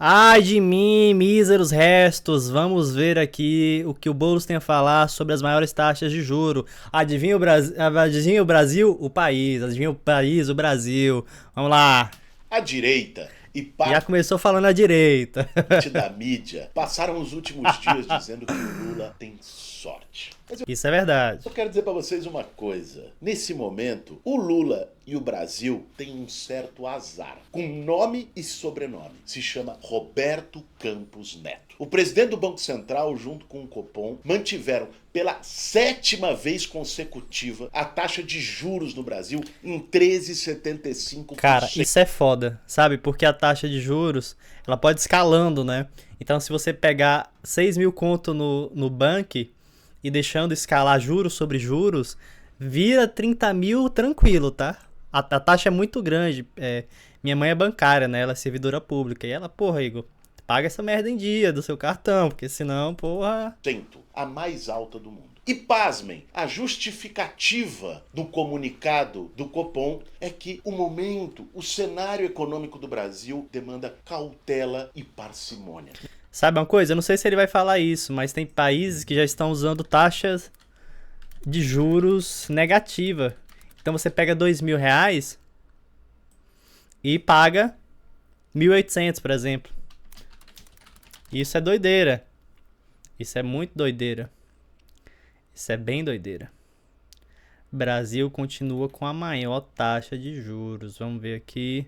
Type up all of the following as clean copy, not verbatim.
Ai de mim, míseros restos. Vamos ver aqui o que o Boulos tem a falar sobre as maiores taxas de juro. Adivinha o Brasil? Adivinha o Brasil? O país. Adivinha o país? O Brasil. Vamos lá. A direita e Já parte começou falando a direita. da mídia passaram os últimos dias dizendo que o Lula tem sorte. Mas Isso é verdade. eu quero dizer para vocês uma coisa. Nesse momento, o Lula e o Brasil têm um certo azar, com nome e sobrenome. Se chama Roberto Campos Neto. O presidente do Banco Central, junto com o Copom, mantiveram pela 7ª vez consecutiva a taxa de juros no Brasil em 13,75%. Cara, isso é foda, sabe? Porque a taxa de juros, ela pode escalando, né? Então, se você pegar 6 mil conto no banco e deixando escalar juros sobre juros, vira 30 mil tranquilo, tá? A taxa é muito grande. Minha mãe é bancária, né? Ela é servidora pública. E ela, porra, Igor, paga essa merda em dia do seu cartão, porque senão, porra... A mais alta do mundo. E pasmem, a justificativa do comunicado do Copom é que o momento, o cenário econômico do Brasil demanda cautela e parcimônia. Sabe uma coisa? Eu não sei se ele vai falar isso, mas tem países que já estão usando taxas de juros negativa. Então você pega R$ 2.000 e paga 1.800, por exemplo. Isso é doideira. Isso é muito doideira. Isso é bem doideira. Brasil continua com a maior taxa de juros. Vamos ver aqui.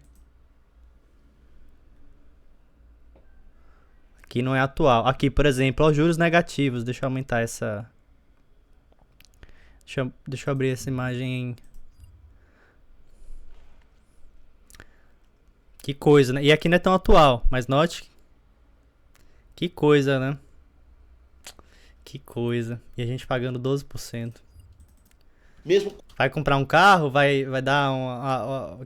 Aqui não é atual. Aqui, por exemplo, os juros negativos. Deixa eu aumentar essa... Deixa eu abrir essa imagem. Que coisa, né? E aqui não é tão atual, mas note. Que coisa, né? Que coisa. E a gente pagando 12%. Mesmo Vai comprar um carro, vai dar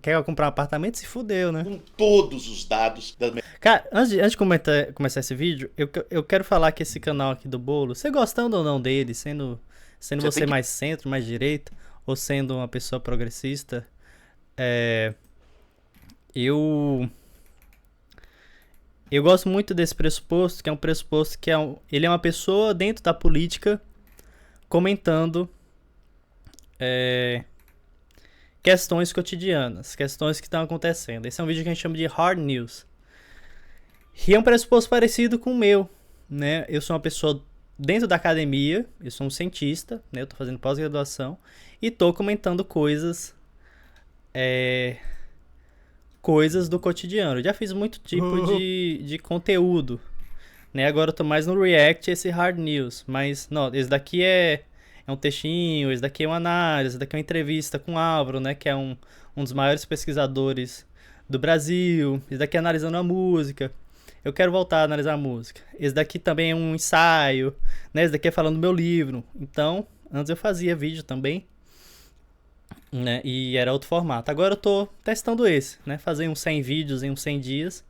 quer comprar um apartamento? Se fudeu, né? com todos os dados da... Cara, antes de começar esse vídeo, eu quero falar que esse canal aqui do Bolo, você gostando ou não dele, sendo você mais centro, mais direita, ou sendo uma pessoa progressista, eu gosto muito desse pressuposto, que é um pressuposto que ele é uma pessoa dentro da política comentando questões cotidianas, questões que estão acontecendo. Esse é um vídeo que a gente chama de hard news. E é um pressuposto parecido com o meu, né? Eu sou uma pessoa dentro da academia, eu sou um cientista, né? Eu tô fazendo pós-graduação e tô comentando coisas do cotidiano. Eu já fiz muito tipo de conteúdo, né? Agora eu tô mais no React, esse hard news, mas não, esse daqui é um textinho, esse daqui é uma análise, esse daqui é uma entrevista com o Álvaro, né? Que é um dos maiores pesquisadores do Brasil. Esse daqui é analisando a música. Eu quero voltar a analisar a música. Esse daqui também é um ensaio, né? Esse daqui é falando do meu livro. Então, antes eu fazia vídeo também, né? E era outro formato. Agora eu tô testando esse, né? Fazer uns 100 vídeos em uns 100 dias.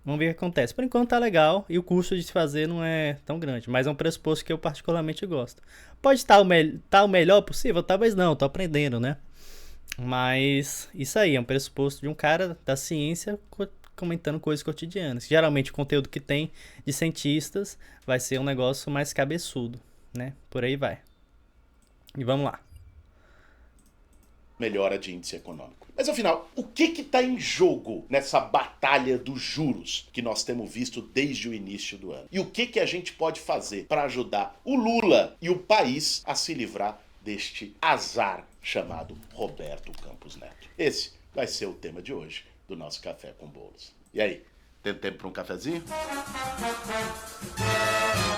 Vamos ver o que acontece. Por enquanto tá legal e o custo de se fazer não é tão grande, mas é um pressuposto que eu particularmente gosto. Pode estar o melhor possível? Talvez não, tô aprendendo, né? Mas isso aí, é um pressuposto de um cara da ciência comentando coisas cotidianas. Geralmente o conteúdo que tem de cientistas vai ser um negócio mais cabeçudo, né? Por aí vai. E vamos lá. melhora de índice econômico. Mas afinal, o que está em jogo nessa batalha dos juros que nós temos visto desde o início do ano? E o que a gente pode fazer para ajudar o Lula e o país a se livrar deste azar chamado Roberto Campos Neto? Esse vai ser o tema de hoje do nosso Café com Bolos. E aí, tem tempo para um cafezinho?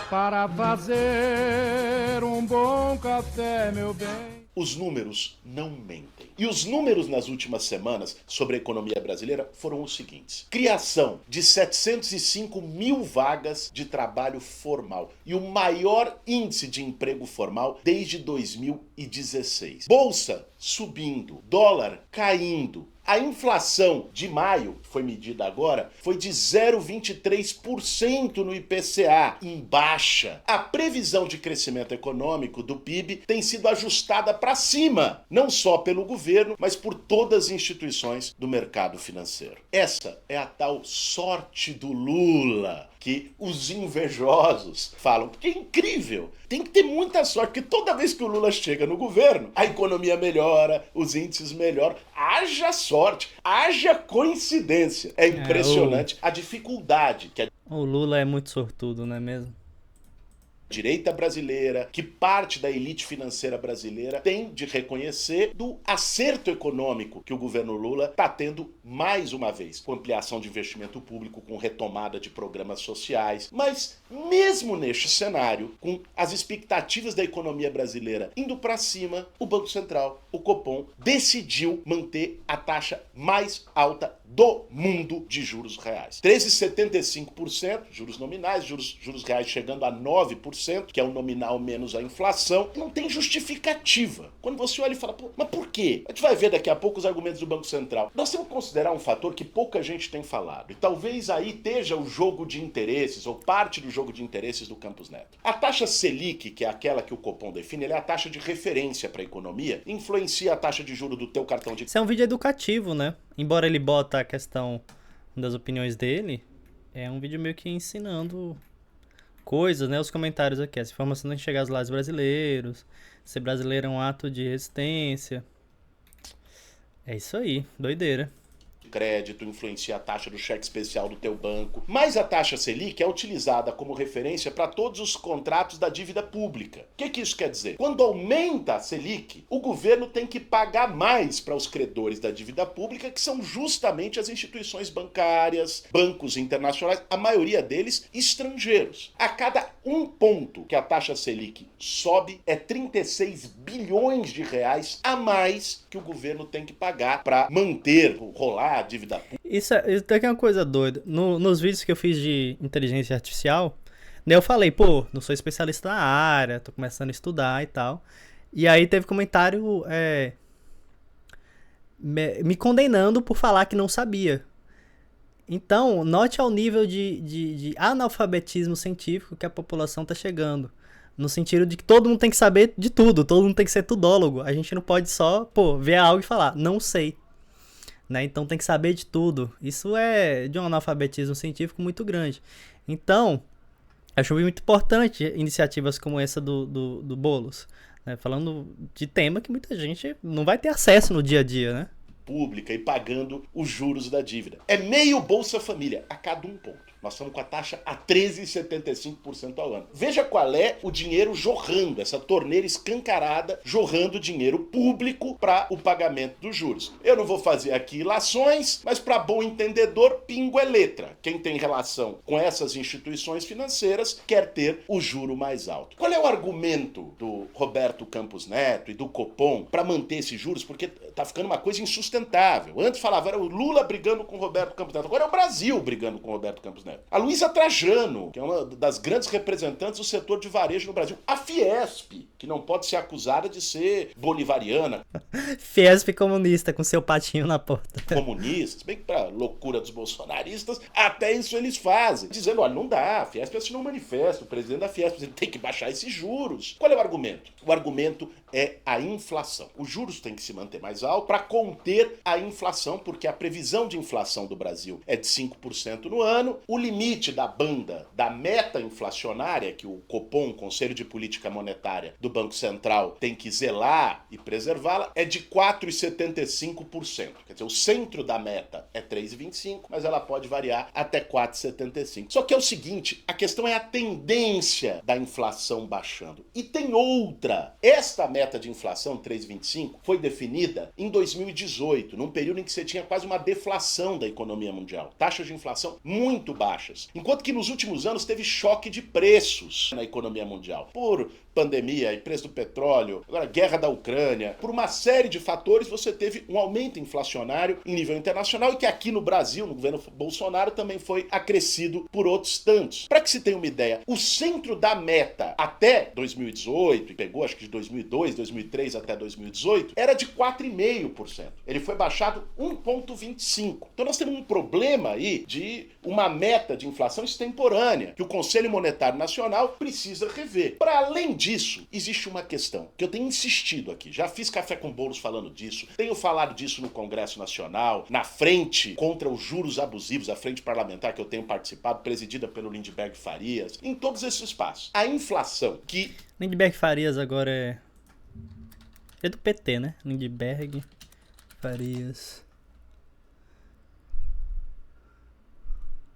Para fazer um bom café, meu bem. Os números não mentem. E os números nas últimas semanas sobre a economia brasileira foram os seguintes. Criação de 705 mil vagas de trabalho formal e o maior índice de emprego formal desde 2016. Bolsa subindo, dólar caindo, A inflação de maio, que foi medida agora, foi de 0,23% no IPCA, em baixa. A previsão de crescimento econômico do PIB tem sido ajustada para cima, não só pelo governo, mas por todas as instituições do mercado financeiro. Essa é a tal sorte do Lula, que os invejosos falam, porque é incrível, tem que ter muita sorte, porque toda vez que o Lula chega no governo, a economia melhora, os índices melhoram, haja sorte, haja coincidência. É impressionante a dificuldade que O Lula é muito sortudo, não é mesmo? direita brasileira, que parte da elite financeira brasileira tem de reconhecer do acerto econômico que o governo Lula está tendo mais uma vez, com ampliação de investimento público, com retomada de programas sociais. Mas mesmo neste cenário, com as expectativas da economia brasileira indo para cima, o Banco Central, o Copom, decidiu manter a taxa mais alta do mundo de juros reais. 13,75%, juros nominais, juros reais chegando a 9%, que é o nominal menos a inflação. Não tem justificativa. Quando você olha e fala, mas por quê? A gente vai ver daqui a pouco os argumentos do Banco Central. Nós temos que considerar um fator que pouca gente tem falado, e talvez aí esteja o jogo de interesses, ou parte do jogo de interesses do Campos Neto. A taxa Selic, que é aquela que o Copom define, ela é a taxa de referência para a economia, influencia a taxa de juros do teu cartão de... Isso é um vídeo educativo, né? Embora ele bota a questão das opiniões dele, é um vídeo meio que ensinando coisas, né? Os comentários aqui, as informações não chegar aos lares brasileiros, ser brasileiro é um ato de resistência. É isso aí, doideira. Crédito, influencia a taxa do cheque especial do teu banco. Mas a taxa Selic é utilizada como referência para todos os contratos da dívida pública. O que isso quer dizer? Quando aumenta a Selic, o governo tem que pagar mais para os credores da dívida pública, que são justamente as instituições bancárias, bancos internacionais, a maioria deles estrangeiros. A cada um ponto que a taxa Selic sobe, é 36 bilhões de reais a mais que o governo tem que pagar para manter, rolar a dívida pública. Isso aqui é uma coisa doida. Nos vídeos que eu fiz de inteligência artificial, né, eu falei, não sou especialista na área, tô começando a estudar e tal. E aí teve comentário me condenando por falar que não sabia. Então, note ao nível de analfabetismo científico que a população tá chegando. No sentido de que todo mundo tem que saber de tudo, todo mundo tem que ser tudólogo. A gente não pode só, ver algo e falar, não sei. Né? Então tem que saber de tudo. Isso é de um analfabetismo científico muito grande. Então, acho muito importante iniciativas como essa do Boulos. Né? Falando de tema que muita gente não vai ter acesso no dia a dia, né? Pública e pagando os juros da dívida. É meio Bolsa Família a cada um ponto. Nós estamos com a taxa a 13,75% ao ano. Veja qual é o dinheiro jorrando, essa torneira escancarada, jorrando dinheiro público para o pagamento dos juros. Eu não vou fazer aqui ilações, mas para bom entendedor, pingo é letra. Quem tem relação com essas instituições financeiras quer ter o juro mais alto. Qual é o argumento do Roberto Campos Neto e do Copom para manter esses juros? Porque tá ficando uma coisa insustentável. Antes falava, era o Lula brigando com o Roberto Campos Neto. Agora é o Brasil brigando com o Roberto Campos Neto. A Luísa Trajano, que é uma das grandes representantes do setor de varejo no Brasil. A Fiesp, que não pode ser acusada de ser bolivariana. Fiesp comunista, com seu patinho na porta. Comunista, se bem que pra loucura dos bolsonaristas, até isso eles fazem. Dizendo, olha, não dá, a Fiesp assinou um manifesto, o presidente da Fiesp tem que baixar esses juros. Qual é o argumento? O argumento é a inflação. Os juros têm que se manter mais alto para conter a inflação, porque a previsão de inflação do Brasil é de 5% no ano. O limite da banda da meta inflacionária, que o Copom, Conselho de Política Monetária do Banco Central, tem que zelar e preservá-la, é de 4,75%. Quer dizer, o centro da meta é 3,25%, mas ela pode variar até 4,75%. Só que é o seguinte, a questão é a tendência da inflação baixando. E tem outra. Esta meta de inflação, 3,25%, foi definida em 2018, num período em que você tinha quase uma deflação da economia mundial. Taxas de inflação muito baixas. Enquanto que nos últimos anos teve choque de preços na economia mundial. Por pandemia e preço do petróleo, agora guerra da Ucrânia, por uma série de fatores você teve um aumento inflacionário em nível internacional e que aqui no Brasil, no governo Bolsonaro, também foi acrescido por outros tantos. Para que se tenha uma ideia, o centro da meta até 2018, e pegou acho que de 2002 2003 até 2018, era de 4,5%. Ele foi baixado 1,25%. Então nós temos um problema aí de uma meta de inflação extemporânea, que o Conselho Monetário Nacional precisa rever. Para além disso, existe uma questão que eu tenho insistido aqui. Já fiz café com bolos falando disso, tenho falado disso no Congresso Nacional, na frente contra os juros abusivos, a frente parlamentar que eu tenho participado, presidida pelo Lindbergh Farias, em todos esses espaços. A inflação que... Lindbergh Farias agora é... É do PT, né? Lindbergh Farias...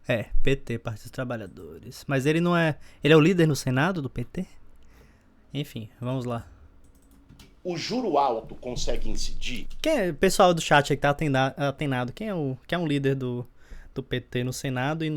É, PT, Partido dos Trabalhadores. Mas ele não é... Ele é o líder no Senado do PT? Enfim, vamos lá. O juro alto consegue incidir? Quem é o pessoal do chat aí que tá atenado? Quem é um líder do PT no Senado e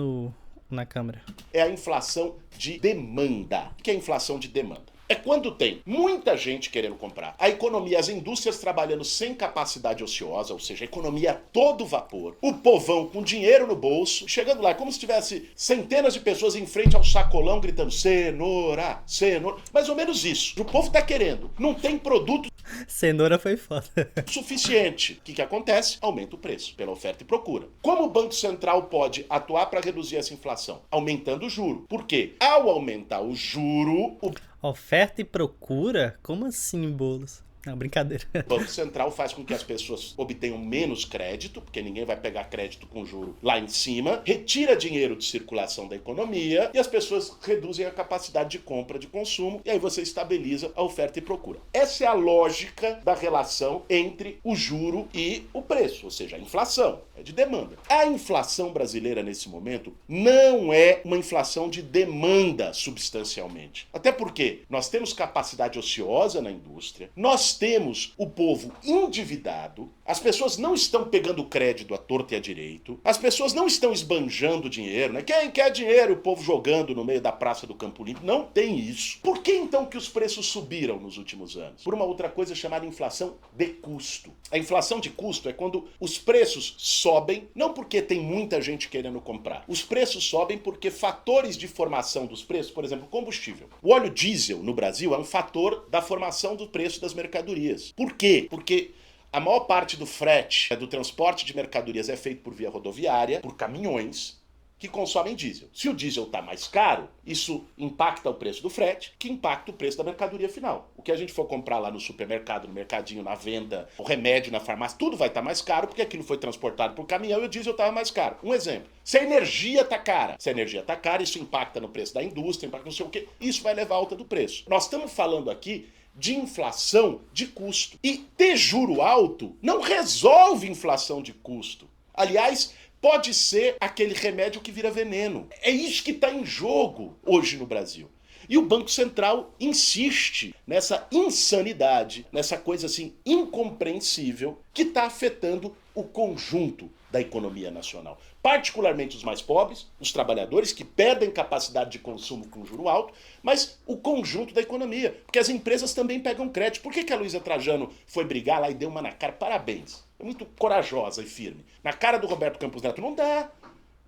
na Câmara? É a inflação de demanda. O que é a inflação de demanda? É quando tem muita gente querendo comprar, a economia, as indústrias trabalhando sem capacidade ociosa, ou seja, a economia a todo vapor, o povão com dinheiro no bolso, chegando lá como se tivesse centenas de pessoas em frente ao sacolão gritando cenoura, cenoura, mais ou menos isso. O povo tá querendo, não tem produto Cenoura foi foda. suficiente. O que acontece? Aumenta o preço pela oferta e procura. Como o Banco Central pode atuar para reduzir essa inflação? Aumentando o juro. Por quê? Ao aumentar o juro, o Oferta e procura? Como assim, Boulos? Não, brincadeira. Banco Central faz com que as pessoas obtenham menos crédito, porque ninguém vai pegar crédito com juro lá em cima, retira dinheiro de circulação da economia e as pessoas reduzem a capacidade de compra de consumo e aí você estabiliza a oferta e procura. Essa é a lógica da relação entre o juro e o preço, ou seja, a inflação, é de demanda. A inflação brasileira nesse momento não é uma inflação de demanda substancialmente. Até porque nós temos capacidade ociosa na indústria, nós temos o povo endividado, as pessoas não estão pegando crédito à torta e à direito, as pessoas não estão esbanjando dinheiro, né? Quem quer dinheiro, o povo jogando no meio da praça do Campo Limpo, não tem isso. Por que então que os preços subiram nos últimos anos? Por uma outra coisa chamada inflação de custo. A inflação de custo é quando os preços sobem, não porque tem muita gente querendo comprar. Os preços sobem porque fatores de formação dos preços, por exemplo, combustível. O óleo diesel no Brasil é um fator da formação do preço das mercadorias. Por quê? Porque a maior parte do frete, do transporte de mercadorias é feito por via rodoviária, por caminhões que consomem diesel. Se o diesel está mais caro, isso impacta o preço do frete, que impacta o preço da mercadoria final. O que a gente for comprar lá no supermercado, no mercadinho, na venda, o remédio na farmácia, tudo vai estar mais caro porque aquilo foi transportado por caminhão e o diesel estava mais caro. Um exemplo. Se a energia está cara, isso impacta no preço da indústria, impacta não sei o quê, isso vai levar à alta do preço. Nós estamos falando aqui de inflação de custo. E ter juro alto não resolve inflação de custo. Aliás, pode ser aquele remédio que vira veneno. É isso que está em jogo hoje no Brasil. E o Banco Central insiste nessa insanidade, nessa coisa assim incompreensível que está afetando o conjunto da economia nacional. Particularmente os mais pobres, os trabalhadores que perdem capacidade de consumo com juro alto, mas o conjunto da economia, porque as empresas também pegam crédito. Por que a Luísa Trajano foi brigar lá e deu uma na cara? Parabéns. É muito corajosa e firme. Na cara do Roberto Campos Neto não dá.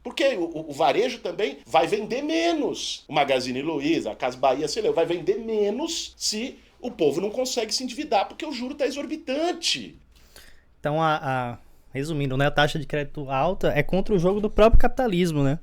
Porque o varejo também vai vender menos. O Magazine Luiza, a Casa Bahia, sei lá, vai vender menos se o povo não consegue se endividar, porque o juro está exorbitante. Então, resumindo, né, a taxa de crédito alta é contra o jogo do próprio capitalismo, né?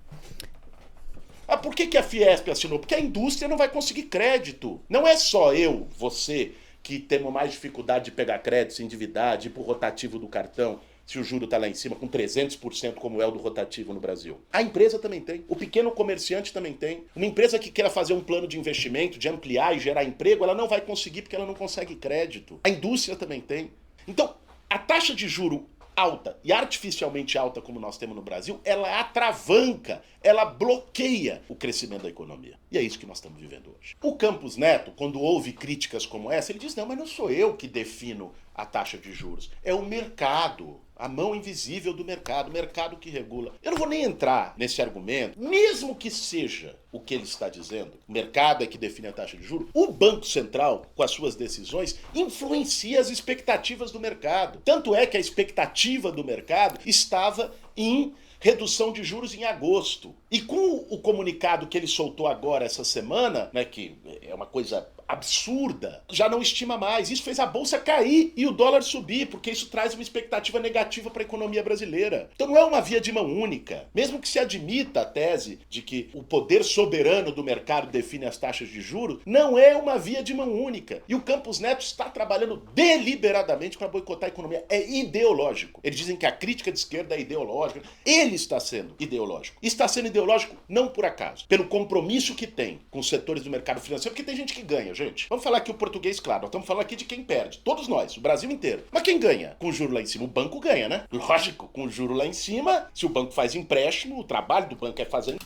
Ah, por que a Fiesp assinou? Porque a indústria não vai conseguir crédito. Não é só eu, você, que temos mais dificuldade de pegar crédito, se endividar, de ir pro rotativo do cartão, se o juro está lá em cima, com 300%, como é o do rotativo no Brasil. A empresa também tem. O pequeno comerciante também tem. Uma empresa que queira fazer um plano de investimento, de ampliar e gerar emprego, ela não vai conseguir porque ela não consegue crédito. A indústria também tem. Então, a taxa de juro alta e artificialmente alta como nós temos no Brasil, ela atravanca, ela bloqueia o crescimento da economia. E é isso que nós estamos vivendo hoje. O Campos Neto, quando ouve críticas como essa, ele diz, não, mas não sou eu que defino a taxa de juros, é o mercado. A mão invisível do mercado, o mercado que regula. Eu não vou nem entrar nesse argumento, mesmo que seja o que ele está dizendo, o mercado é que define a taxa de juros, o Banco Central, com as suas decisões, influencia as expectativas do mercado. Tanto é que a expectativa do mercado estava em redução de juros em agosto. E com o comunicado que ele soltou agora essa semana, né, que é uma coisa absurda, já não estima mais. Isso fez a bolsa cair e o dólar subir, porque isso traz uma expectativa negativa para a economia brasileira. Então não é uma via de mão única. Mesmo que se admita a tese de que o poder soberano do mercado define as taxas de juros, não é uma via de mão única. E o Campos Neto está trabalhando deliberadamente para boicotar a economia. É ideológico. Eles dizem que a crítica de esquerda é ideológica. Ele está sendo ideológico. E está sendo ideológico não por acaso, pelo compromisso que tem com os setores do mercado financeiro, porque tem gente que ganha, gente. Vamos falar aqui o português claro, nós estamos falando aqui de quem perde. Todos nós, o Brasil inteiro. Mas quem ganha? Com o juro lá em cima, o banco ganha, né? Lógico, com o juro lá em cima, se o banco faz empréstimo, o trabalho do banco é fazer...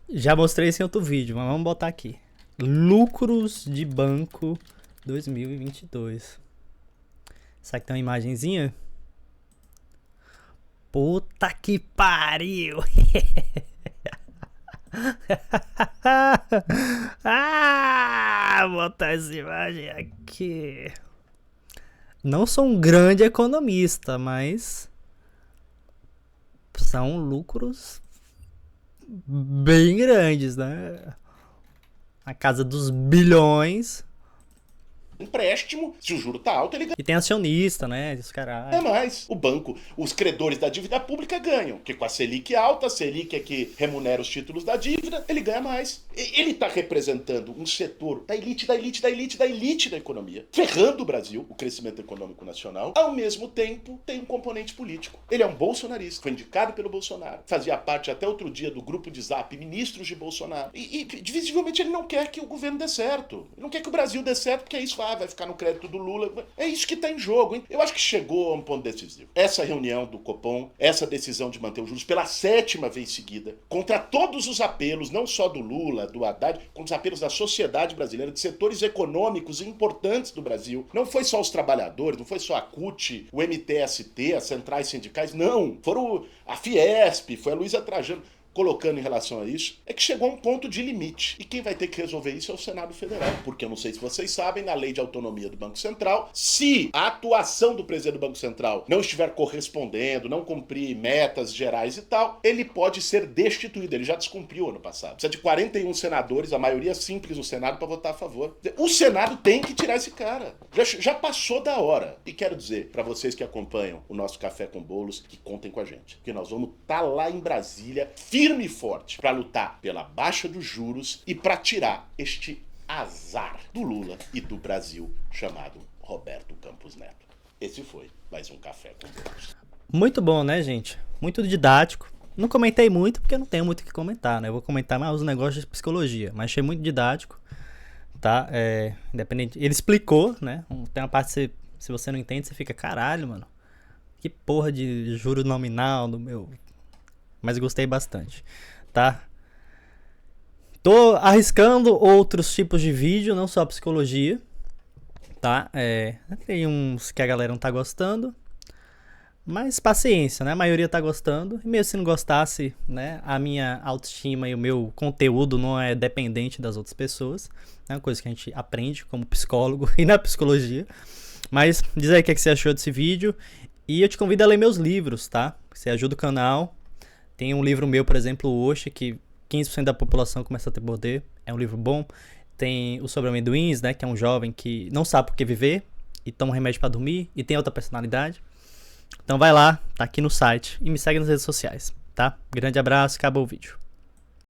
Já mostrei isso em outro vídeo, mas vamos botar aqui. Lucros de banco 2022. Será que tem uma imagenzinha? Puta que pariu! Vou botar essa imagem aqui. Não sou um grande economista, mas são lucros bem grandes, né? A casa dos bilhões. Empréstimo, se o juro tá alto, ele ganha. E tem acionista, né? Os caralho. É mais. O banco, os credores da dívida pública ganham. Porque com a Selic alta, a Selic é que remunera os títulos da dívida, ele ganha mais. Ele tá representando um setor da elite, da elite, da elite, da elite da economia, ferrando o Brasil, o crescimento econômico nacional. Ao mesmo tempo, tem um componente político. Ele é um bolsonarista, foi indicado pelo Bolsonaro. Fazia parte até outro dia do grupo de Zap Ministros de Bolsonaro. E visivelmente ele não quer que o governo dê certo. Ele não quer que o Brasil dê certo, porque é isso vai ficar no crédito do Lula. É isso que está em jogo, hein? Eu acho que chegou a um ponto decisivo. Essa reunião do Copom, essa decisão de manter os juros pela 7ª vez seguida, contra todos os apelos, não só do Lula, do Haddad, contra os apelos da sociedade brasileira, de setores econômicos importantes do Brasil. Não foi só os trabalhadores, não foi só a CUT, o MTST, as centrais sindicais, não. Foram a Fiesp, foi a Luísa Trajano. Colocando em relação a isso, é que chegou a um ponto de limite. E quem vai ter que resolver isso é o Senado Federal. Porque eu não sei se vocês sabem, na lei de autonomia do Banco Central, se a atuação do presidente do Banco Central não estiver correspondendo, não cumprir metas gerais e tal, ele pode ser destituído. Ele já descumpriu ano passado. Precisa de 41 senadores, a maioria simples no Senado, para votar a favor. O Senado tem que tirar esse cara. Já passou da hora. E quero dizer, para vocês que acompanham o nosso Café com Bolos, que contem com a gente. Que nós vamos estar lá em Brasília, firme e forte para lutar pela baixa dos juros e para tirar este azar do Lula e do Brasil chamado Roberto Campos Neto. Esse foi mais um Café com Bolos. Muito bom, né, gente? Muito didático. Não comentei muito porque eu não tenho muito o que comentar, né? Eu vou comentar mais os negócios de psicologia, mas achei muito didático, tá? Independente. Ele explicou, né? Tem uma parte que se você não entende, você fica, caralho, mano. Que porra de juro nominal do meu... Mas gostei bastante, tá? Tô arriscando outros tipos de vídeo, não só psicologia, tá? Tem uns que a galera não tá gostando, mas paciência, né? A maioria tá gostando, e mesmo se não gostasse, né? A minha autoestima e o meu conteúdo não é dependente das outras pessoas, é uma coisa que a gente aprende como psicólogo e na psicologia. Mas diz aí o que você achou desse vídeo, e eu te convido a ler meus livros, tá? Você ajuda o canal. Tem um livro meu, por exemplo, o Oxe, que 15% da população começa a ter poder. É um livro bom. Tem o Sobre Amendoins, né? Que é um jovem que não sabe por que viver e toma um remédio pra dormir e tem outra personalidade. Então vai lá, tá aqui no site e me segue nas redes sociais, tá? Grande abraço, acabou o vídeo.